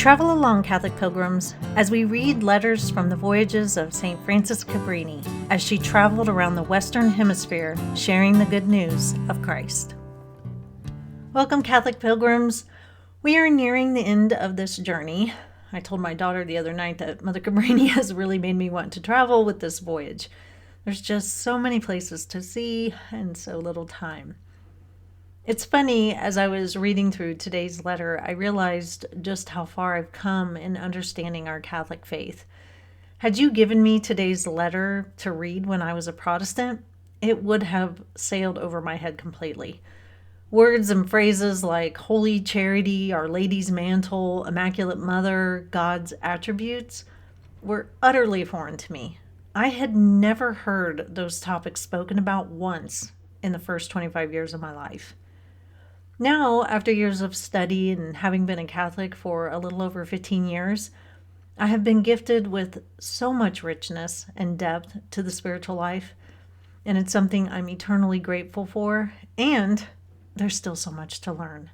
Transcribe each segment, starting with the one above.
Travel along, Catholic pilgrims, as we read letters from the voyages of St. Frances Cabrini as she traveled around the Western Hemisphere sharing the good news of Christ. Welcome, Catholic pilgrims. We are nearing the end of this journey. I told my daughter the other night that Mother Cabrini has really made me want to travel with this voyage. There's just so many places to see and so little time. It's funny, as I was reading through today's letter, I realized just how far I've come in understanding our Catholic faith. Had you given me today's letter to read when I was a Protestant, it would have sailed over my head completely. Words and phrases like Holy Charity, Our Lady's Mantle, Immaculate Mother, God's attributes were utterly foreign to me. I had never heard those topics spoken about once in the first 25 years of my life. Now, after years of study and having been a Catholic for a little over 15 years, I have been gifted with so much richness and depth to the spiritual life, and it's something I'm eternally grateful for, and there's still so much to learn.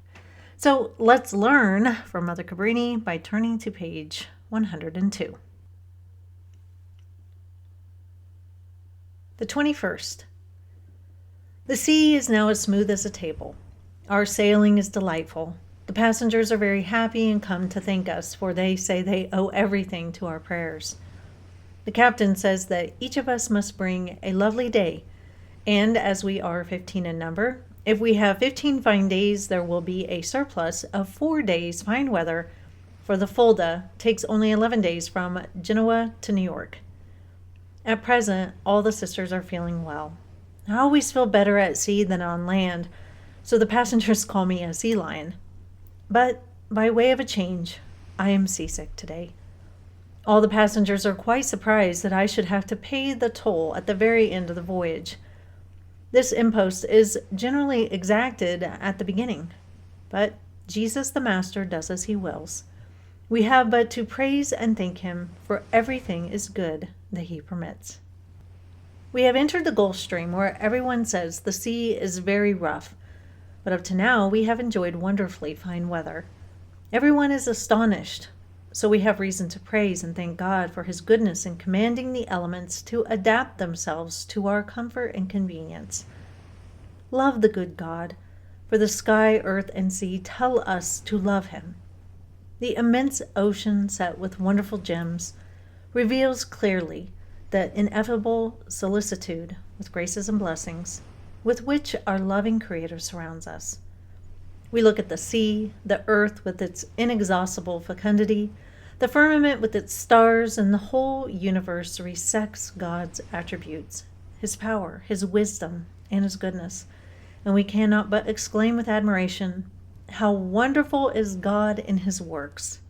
So let's learn from Mother Cabrini by turning to page 102. The 21st. The sea is now as smooth as a table. Our sailing is delightful. The passengers are very happy and come to thank us, for they say they owe everything to our prayers. The captain says that each of us must bring a lovely day, and as we are 15 in number, if we have 15 fine days, there will be a surplus of 4 days fine weather, for the Fulda takes only 11 days from Genoa to New York. At present, all the sisters are feeling well. I always feel better at sea than on land, so the passengers call me a sea lion. But by way of a change, I am seasick today. All the passengers are quite surprised that I should have to pay the toll at the very end of the voyage. This impost is generally exacted at the beginning, but Jesus the Master does as he wills. We have but to praise and thank him, for everything is good that he permits. We have entered the Gulf Stream, where everyone says the sea is very rough, but up to now we have enjoyed wonderfully fine weather. Everyone is astonished, so we have reason to praise and thank God for his goodness in commanding the elements to adapt themselves to our comfort and convenience. Love the good God, for the sky, earth, and sea tell us to love him. The immense ocean, set with wonderful gems, reveals clearly that ineffable solicitude with graces and blessings with which our loving Creator surrounds us. We look at the sea, the earth with its inexhaustible fecundity, the firmament with its stars, and the whole universe resects God's attributes, his power, his wisdom, and his goodness, and we cannot but exclaim with admiration, "How wonderful is God in his works!"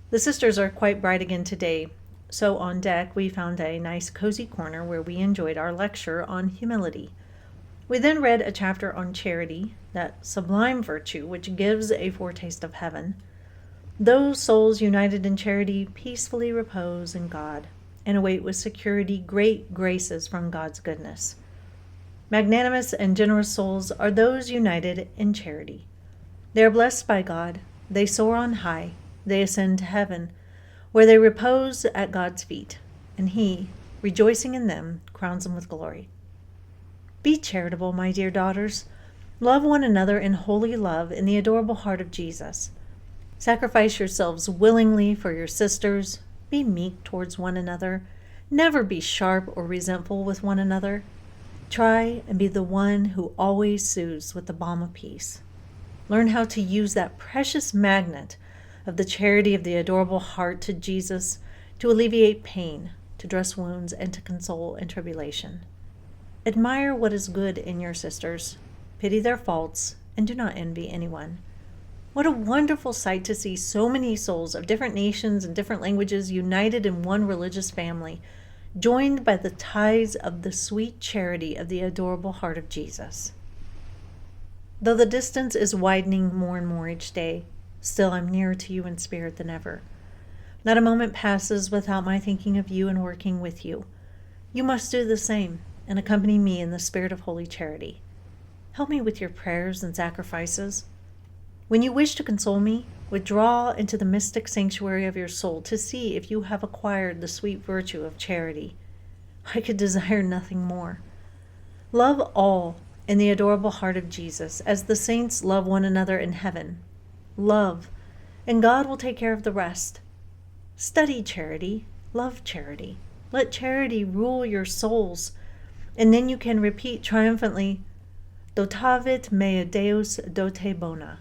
The sisters are quite bright again today, so on deck we found a nice cozy corner where we enjoyed our lecture on humility. We then read a chapter on charity, that sublime virtue which gives a foretaste of heaven. Those souls united in charity peacefully repose in God and await with security great graces from God's goodness. Magnanimous and generous souls are those united in charity. They are blessed by God, they soar on high, they ascend to heaven, where they repose at God's feet, and he, rejoicing in them, crowns them with glory. Be charitable, my dear daughters. Love one another in holy love in the adorable heart of Jesus. Sacrifice yourselves willingly for your sisters. Be meek towards one another. Never be sharp or resentful with one another. Try and be the one who always soothes with the balm of peace. Learn how to use that precious magnet of the charity of the adorable heart to Jesus to alleviate pain, to dress wounds, and to console in tribulation. Admire what is good in your sisters, pity their faults, and do not envy anyone. What a wonderful sight to see so many souls of different nations and different languages united in one religious family, joined by the ties of the sweet charity of the adorable heart of Jesus. Though the distance is widening more and more each day, still I'm nearer to you in spirit than ever. Not a moment passes without my thinking of you and working with you. You must do the same and accompany me in the spirit of holy charity. Help me with your prayers and sacrifices. When you wish to console me, withdraw into the mystic sanctuary of your soul to see if you have acquired the sweet virtue of charity. I could desire nothing more. Love all in the adorable heart of Jesus, as the saints love one another in heaven. Love, and God will take care of the rest. Study charity, love charity. Let charity rule your souls, and then you can repeat triumphantly, Dotavit mea Deus dote bona.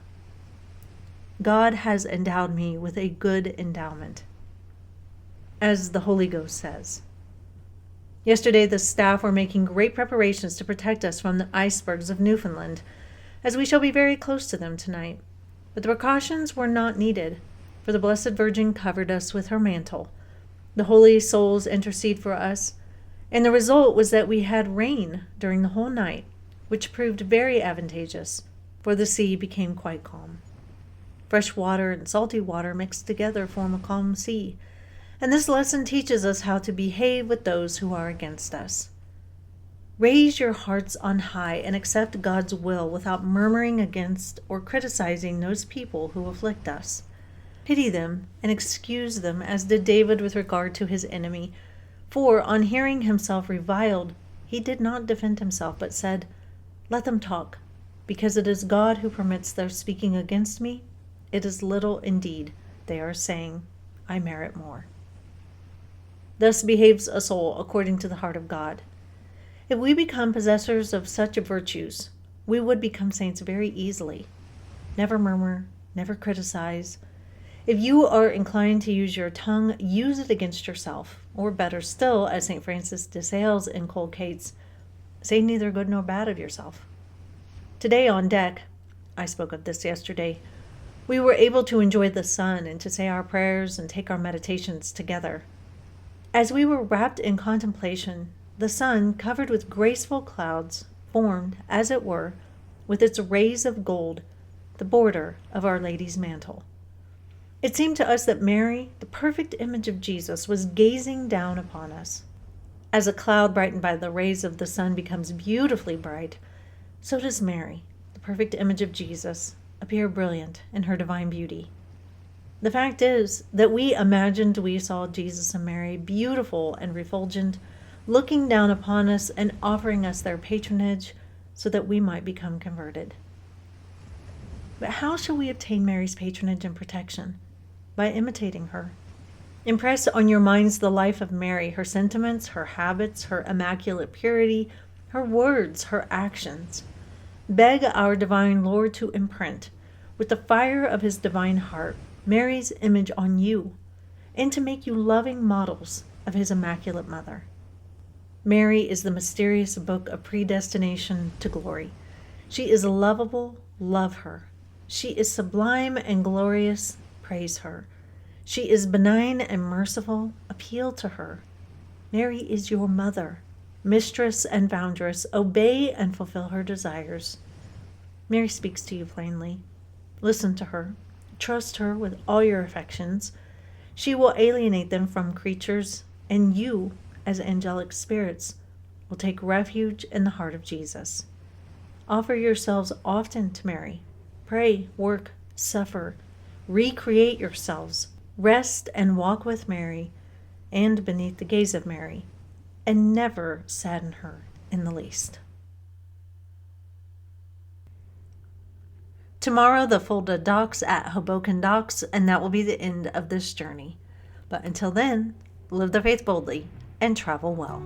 God has endowed me with a good endowment, as the Holy Ghost says. Yesterday, the staff were making great preparations to protect us from the icebergs of Newfoundland, as we shall be very close to them tonight. But the precautions were not needed, for the Blessed Virgin covered us with her mantle. The holy souls intercede for us, and the result was that we had rain during the whole night, which proved very advantageous, for the sea became quite calm. Fresh water and salty water mixed together form a calm sea, and this lesson teaches us how to behave with those who are against us. Raise your hearts on high and accept God's will without murmuring against or criticizing those people who afflict us. Pity them and excuse them, as did David with regard to his enemy, for on hearing himself reviled, he did not defend himself, but said, Let them talk, because it is God who permits their speaking against me. It is little indeed they are saying, I merit more. Thus behaves a soul according to the heart of God. If we become possessors of such virtues, we would become saints very easily. Never murmur, never criticize. If you are inclined to use your tongue, use it against yourself, or better still, as St. Francis de Sales inculcates, say neither good nor bad of yourself. Today on deck, I spoke of this yesterday, we were able to enjoy the sun and to say our prayers and take our meditations together. As we were wrapped in contemplation, the sun, covered with graceful clouds, formed, as it were, with its rays of gold, the border of Our Lady's mantle. It seemed to us that Mary, the perfect image of Jesus, was gazing down upon us. As a cloud brightened by the rays of the sun becomes beautifully bright, so does Mary, the perfect image of Jesus, appear brilliant in her divine beauty. The fact is that we imagined we saw Jesus and Mary, beautiful and refulgent, looking down upon us and offering us their patronage so that we might become converted. But how shall we obtain Mary's patronage and protection? By imitating her. Impress on your minds the life of Mary, her sentiments, her habits, her immaculate purity, her words, her actions. Beg our divine Lord to imprint, with the fire of his divine heart, Mary's image on you, and to make you loving models of his Immaculate Mother. Mary is the mysterious book of predestination to glory. She is lovable, love her. She is sublime and glorious, praise her. She is benign and merciful, appeal to her. Mary is your mother, mistress and foundress, obey and fulfill her desires. Mary speaks to you plainly. Listen to her. Trust her with all your affections. She will alienate them from creatures, and you, as angelic spirits, will take refuge in the heart of Jesus. Offer yourselves often to Mary. Pray, work, suffer, recreate yourselves, rest and walk with Mary, and beneath the gaze of Mary, and never sadden her in the least. Tomorrow the Fulda docks at Hoboken Docks, and that will be the end of this journey. But until then, live the faith boldly and travel well.